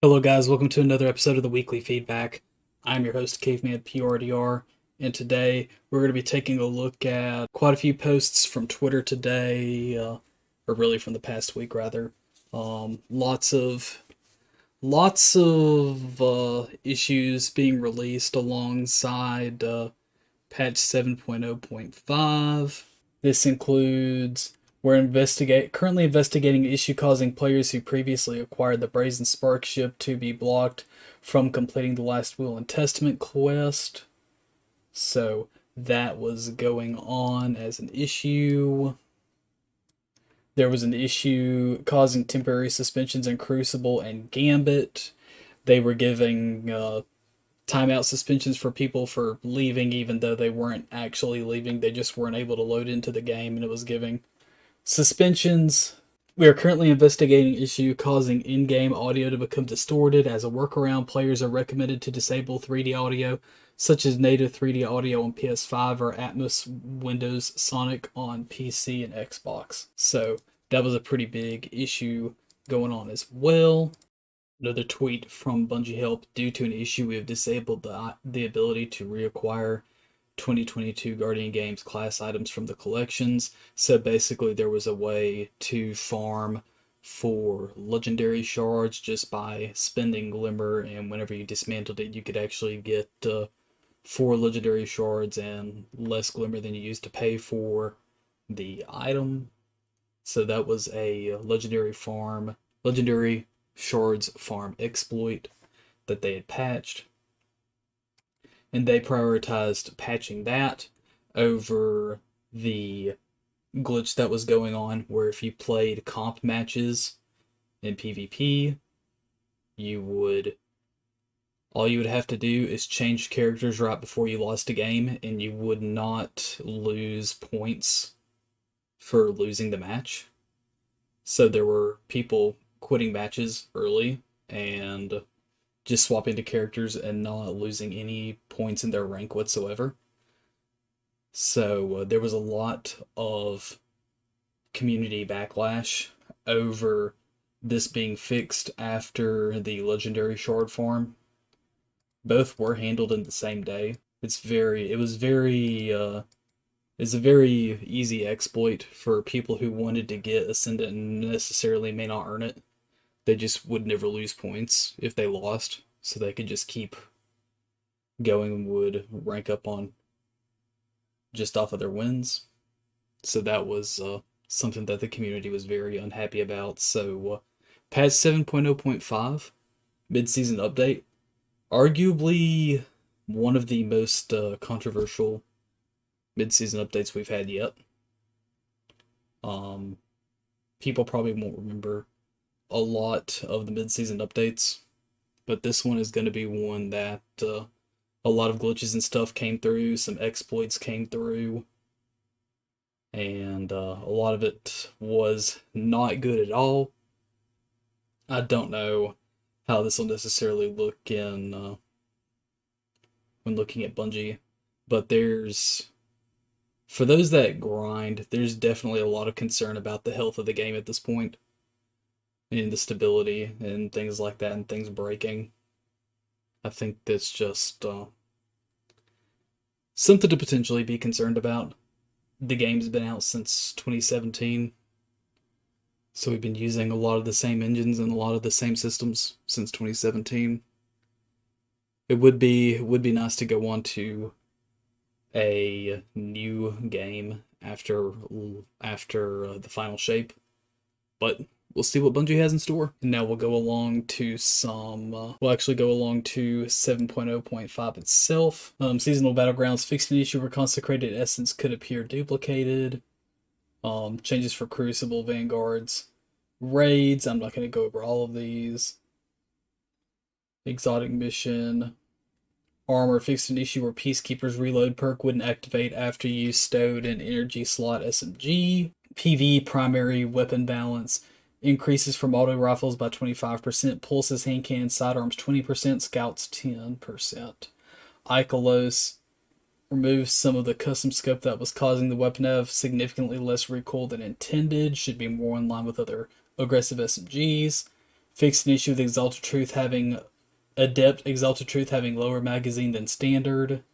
Hello, guys. Welcome to another episode of the Weekly Feedback. I'm your host, Caveman PRDR, and today we're going to be taking a look at quite a few posts from Twitter today, or really from the past week, rather. Lots of issues being released alongside patch 7.0.5. This includes we're currently investigating an issue causing players who previously acquired the Brazen Spark ship to be blocked from completing the Last Will and Testament quest. So that was going on as an issue. There was an issue causing temporary suspensions in Crucible and Gambit. They were giving timeout suspensions for people for leaving, even though they weren't actually leaving. They just weren't able to load into the game, and it was giving suspensions. We are currently investigating an issue causing in-game audio to become distorted. As a workaround, players are recommended to disable 3D audio, such as native 3D audio on PS5 or Atmos Windows Sonic on PC and Xbox. So that was a pretty big issue going on as well. Another tweet from Bungie Help: due to an issue, we have disabled the ability to reacquire 2022 Guardian Games class items from the collections. So basically, there was a way to farm for legendary shards just by spending Glimmer, and whenever you dismantled it, you could actually get 4 legendary shards and less Glimmer than you used to pay for the item. So that was a legendary shards farm exploit that they had patched, and they prioritized patching that over the glitch that was going on where if you played comp matches in PvP, all you would have to do is change characters right before you lost a game, and you would not lose points for losing the match. So there were people quitting matches early and just swapping to characters and not losing any points in their rank whatsoever. So there was a lot of community backlash over this being fixed after the legendary shard farm. Both were handled in the same day. It's a very easy exploit for people who wanted to get Ascendant and necessarily may not earn it. They just would never lose points if they lost, so they could just keep going and would rank up on just off of their wins. So that was something that the community was very unhappy about. So patch 7.0.5, mid-season update, arguably one of the most controversial mid-season updates we've had yet. People probably won't remember a lot of the mid-season updates, but this one is going to be one that a lot of glitches and stuff came through, some exploits came through, and a lot of it was not good at all. I don't know how this will necessarily look in when looking at Bungie, but for those that grind, there's definitely a lot of concern about the health of the game at this point, and the stability and things like that, and things breaking. I think that's just something to potentially be concerned about. The game's been out since 2017, so we've been using a lot of the same engines and a lot of the same systems since 2017. It would be nice to go on to a new game after the final shape, but we'll see what Bungie has in store. And now we'll go along to we'll actually go along to 7.0.5 itself. Seasonal Battlegrounds fixed an issue where consecrated essence could appear duplicated. Changes for Crucible, Vanguards, raids. I'm not going to go over all of these. Exotic mission. Armor fixed an issue where Peacekeeper's reload perk wouldn't activate after you stowed an energy slot SMG. PV primary weapon balance increases from auto rifles by 25%, pulses, hand cannons, sidearms 20%, scouts 10%. Ikelos removes some of the custom scope that was causing the weapon to have significantly less recoil than intended, should be more in line with other aggressive SMGs. Fixed an issue with Adept Exalted Truth having lower magazine than standard.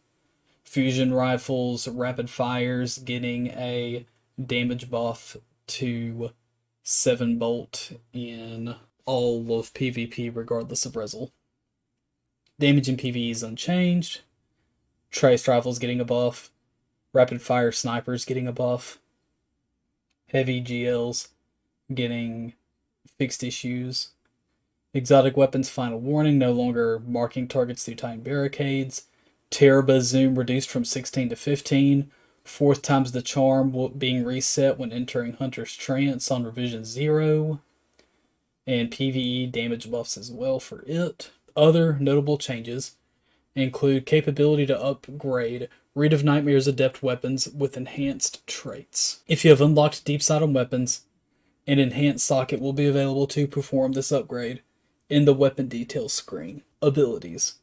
Fusion rifles, rapid fires getting a damage buff to 7 bolt in all of PvP regardless of result. Damage in PvE is unchanged. Trace rifles getting a buff. Rapid fire snipers getting a buff. Heavy GLs getting fixed issues. Exotic weapons final warning, no longer marking targets through timed barricades. Teraba zoom reduced from 16 to 15. Fourth times the charm being reset when entering Hunter's Trance on revision 0. And PvE damage buffs as well for it. Other notable changes include capability to upgrade Reed of Nightmare's adept weapons with enhanced traits. If you have unlocked Deep Sight on weapons, an enhanced socket will be available to perform this upgrade in the weapon details screen. Abilities.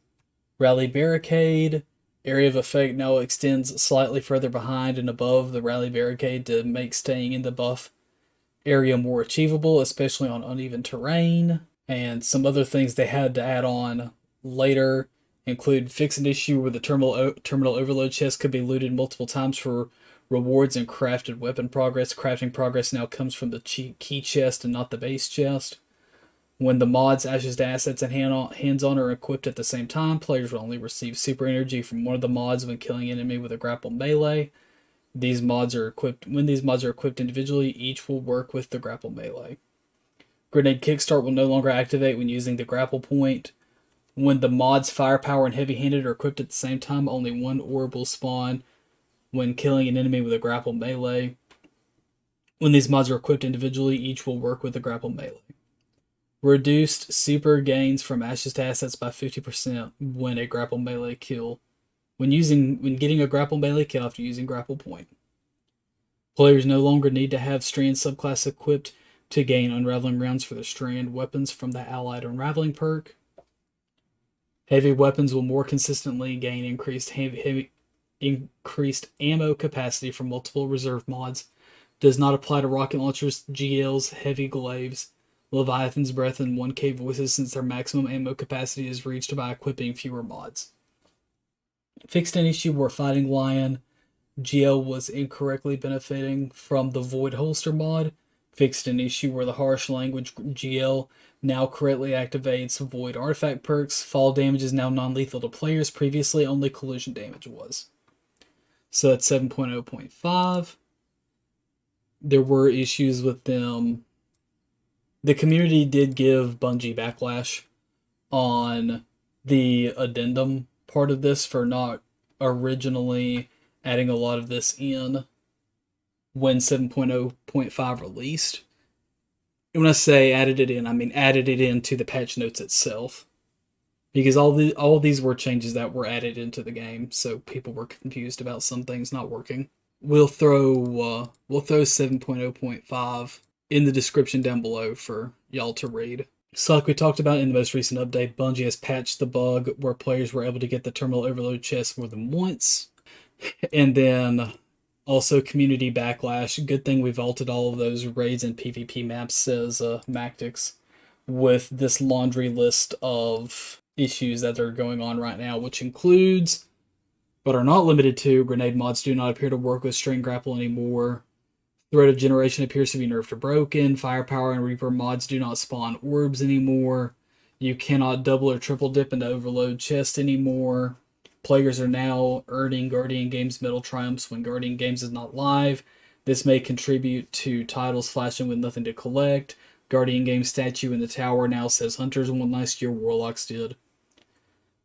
Rally Barricade. Area of effect now extends slightly further behind and above the Rally Barricade to make staying in the buff area more achievable, especially on uneven terrain. And some other things they had to add on later include fix an issue where the terminal overload chest could be looted multiple times for rewards and crafted weapon progress. Crafting progress now comes from the key chest and not the base chest. When the mods, Ashes to Assets, and Hands-On are equipped at the same time, players will only receive super energy from one of the mods when killing an enemy with a grapple melee. When these mods are equipped individually, each will work with the grapple melee. Grenade Kickstart will no longer activate when using the grapple point. When the mods Firepower and Heavy-Handed are equipped at the same time, only one orb will spawn when killing an enemy with a grapple melee. When these mods are equipped individually, each will work with the grapple melee. Reduced super gains from Ashes to Assets by 50% when a grapple melee kill. When getting a grapple melee kill after using grapple point. Players no longer need to have Strand subclass equipped to gain unraveling rounds for the Strand weapons from the Allied Unraveling perk. Heavy weapons will more consistently gain increased ammo capacity from multiple reserve mods. Does not apply to rocket launchers, GLs, heavy glaives, Leviathan's Breath, and 1K voices since their maximum ammo capacity is reached by equipping fewer mods. Fixed an issue where Fighting Lion GL was incorrectly benefiting from the Void Holster mod. Fixed an issue where the Harsh Language GL now correctly activates Void Artifact perks. Fall damage is now non-lethal to players. Previously, only collision damage was. So that's 7.0.5. There were issues with them. The community did give Bungie backlash on the addendum part of this for not originally adding a lot of this in when 7.0.5 released. And when I say added it in, I mean added it into the patch notes itself. Because all these were changes that were added into the game, so people were confused about some things not working. We'll throw 7.0.5 in the description down below for y'all to read. So like we talked about in the most recent update, Bungie has patched the bug where players were able to get the terminal overload chest more than once. And then also community backlash. Good thing we vaulted all of those raids and PvP maps, says Mactix, with this laundry list of issues that are going on right now, which includes, but are not limited to, grenade mods do not appear to work with string grapple anymore. Threat of Generation appears to be nerfed or broken. Firepower and Reaper mods do not spawn orbs anymore. You cannot double or triple dip into overload chest anymore. Players are now earning Guardian Games medal triumphs when Guardian Games is not live. This may contribute to titles flashing with nothing to collect. Guardian Games statue in the tower now says Hunters won last year, Warlocks did.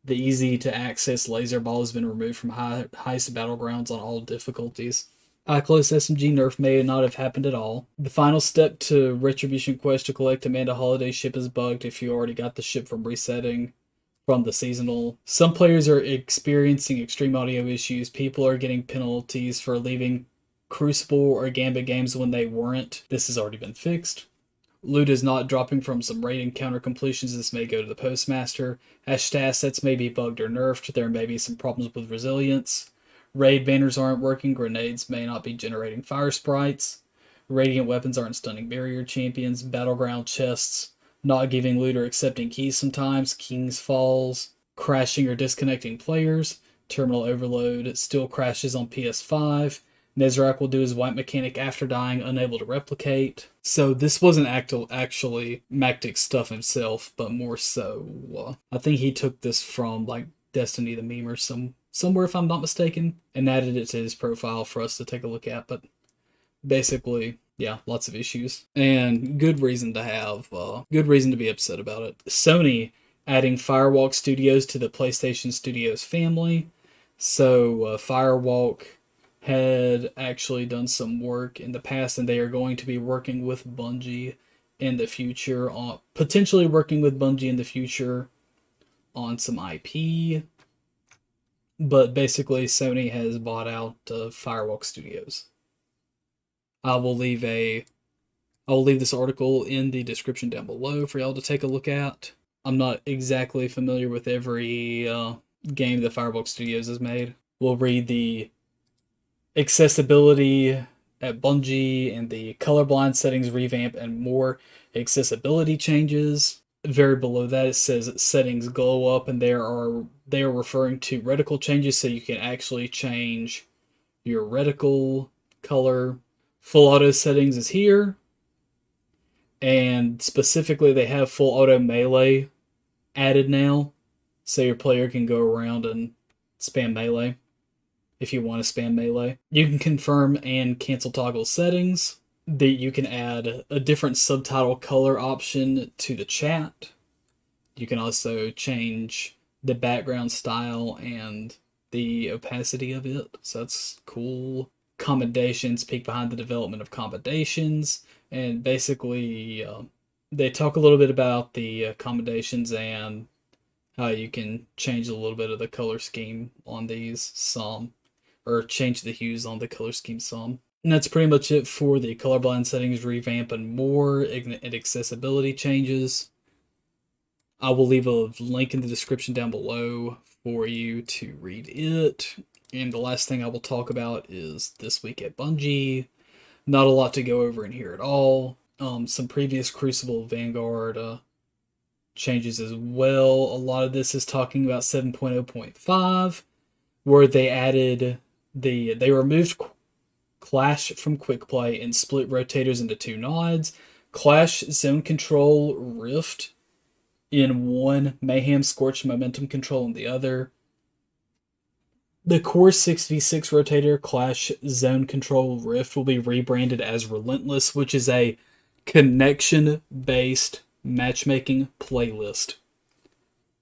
The easy-to-access laser ball has been removed from heist battlegrounds on all difficulties. Close SMG nerf may not have happened at all. The final step to Retribution Quest to collect Amanda Holiday's ship is bugged if you already got the ship from resetting from the seasonal. Some players are experiencing extreme audio issues. People are getting penalties for leaving Crucible or Gambit games when they weren't. This has already been fixed. Loot is not dropping from some raid encounter completions. This may go to the Postmaster. Ashes assets may be bugged or nerfed. There may be some problems with resilience. Raid banners aren't working. Grenades may not be generating fire sprites. Radiant weapons aren't stunning barrier champions. Battleground chests not giving loot or accepting keys sometimes, King's Falls, crashing or disconnecting players, terminal overload, still crashes on PS5. Nezarec will do his white mechanic after dying, unable to replicate. So this wasn't actually Mactic's stuff himself, but more so, I think he took this from like Destiny the meme or somewhere, if I'm not mistaken, and added it to his profile for us to take a look at. But basically, yeah, lots of issues and good reason to be upset about it. Sony adding Firewalk Studios to the PlayStation Studios family. So Firewalk had actually done some work in the past, and they are going to be working with Bungie in the future on potentially working with Bungie in the future on some IP. But basically, Sony has bought out Firewalk Studios. I will leave this article in the description down below for y'all to take a look at. I'm not exactly familiar with every game that Firewalk Studios has made. We'll read the accessibility at Bungie and the colorblind settings revamp and more accessibility changes. Very below that it says settings glow up, and they are referring to reticle changes, so you can actually change your reticle color. Full auto settings is here, and specifically they have full auto melee added now, so your player can go around and spam melee if you want to spam melee. You can confirm and cancel toggle settings. That you can add a different subtitle color option to the chat. You can also change the background style and the opacity of it, so that's cool. Commendations, peek behind the development of commendations, and basically they talk a little bit about the commendations and how you can change a little bit of the color scheme on these some, or change the hues on the color scheme some. And that's pretty much it for the colorblind settings revamp and more, and accessibility changes. I will leave a link in the description down below for you to read it. And the last thing I will talk about is this week at Bungie. Not a lot to go over in here at all. Some previous Crucible Vanguard changes as well. A lot of this is talking about 7.0.5, where they removed Clash from quick play and split rotators into two nodes. Clash Zone Control Rift in one, Mayhem Scorch Momentum Control in the other. The core 6v6 rotator Clash Zone Control Rift will be rebranded as Relentless, which is a connection-based matchmaking playlist.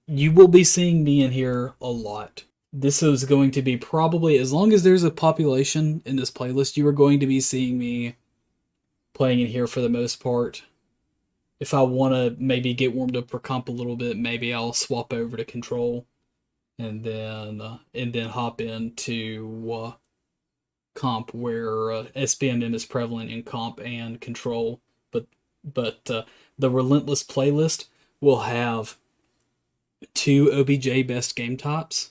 You will be seeing me in here a lot. This is going to be probably, as long as there's a population in this playlist, you are going to be seeing me playing in here for the most part. If I want to maybe get warmed up for comp a little bit, maybe I'll swap over to Control and then hop into comp, where SBMM is prevalent in comp and Control. But the Relentless playlist will have 2 OBJ best game types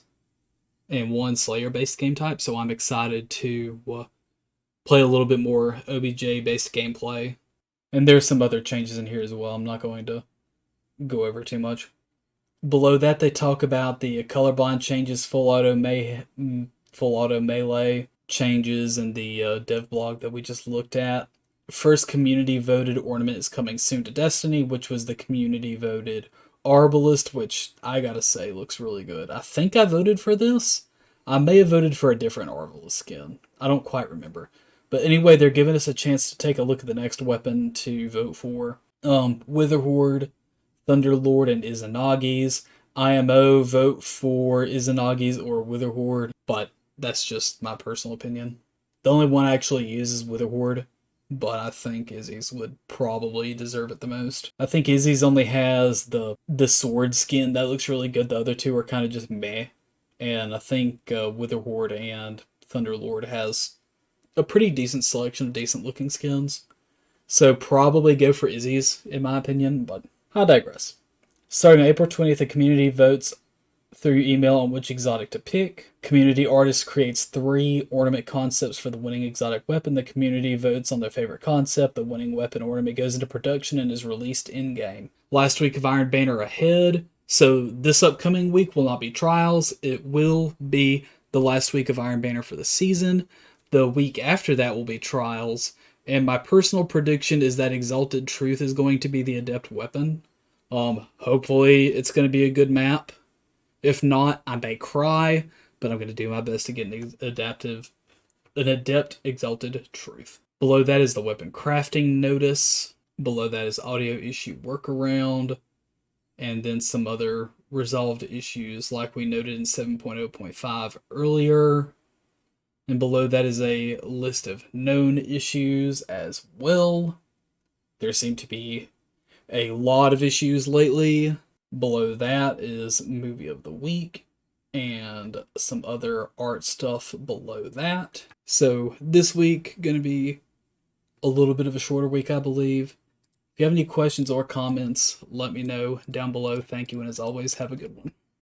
and 1 Slayer based game type, so I'm excited to play a little bit more OBJ based gameplay. And there's some other changes in here as well. I'm not going to go over too much. Below that, they talk about the colorblind changes, full auto melee changes, and the dev blog that we just looked at. First community voted ornament is coming soon to Destiny, which was the community voted Arbalist, which I gotta say looks really good. I think I voted for this. I may have voted for a different Arbalist skin. I don't quite remember. But anyway, they're giving us a chance to take a look at the next weapon to vote for. Witherhorde, Thunderlord, and Izanagi's. IMO vote for Izanagi's or Witherhorde, but that's just my personal opinion. The only one I actually use is Witherhorde, but I think Izzy's would probably deserve it the most. I think Izzy's only has the sword skin that looks really good. The other two are kind of just meh. And I think Witherhorde and Thunderlord has a pretty decent selection of decent looking skins. So probably go for Izzy's, in my opinion, but I digress. Starting on April 20th, the community votes through email on which exotic to pick. Community artist creates 3 ornament concepts for the winning exotic weapon. The community votes on their favorite concept. The winning weapon ornament goes into production and is released in-game. last week of Iron Banner ahead. So this upcoming week will not be trials. It will be the last week of Iron Banner for the season. The week after that will be trials. And my personal prediction is that Exalted Truth is going to be the adept weapon. Hopefully it's going to be a good map. If not, I may cry, but I'm going to do my best to get an adept Exalted Truth. Below that is the weapon crafting notice. Below that is audio issue workaround. And then some other resolved issues like we noted in 7.0.5 earlier. And below that is a list of known issues as well. There seem to be a lot of issues lately. Below that is movie of the week and some other art stuff below that. So this week going to be a little bit of a shorter week, I believe. If you have any questions or comments, let me know down below. Thank you, and as always, have a good one.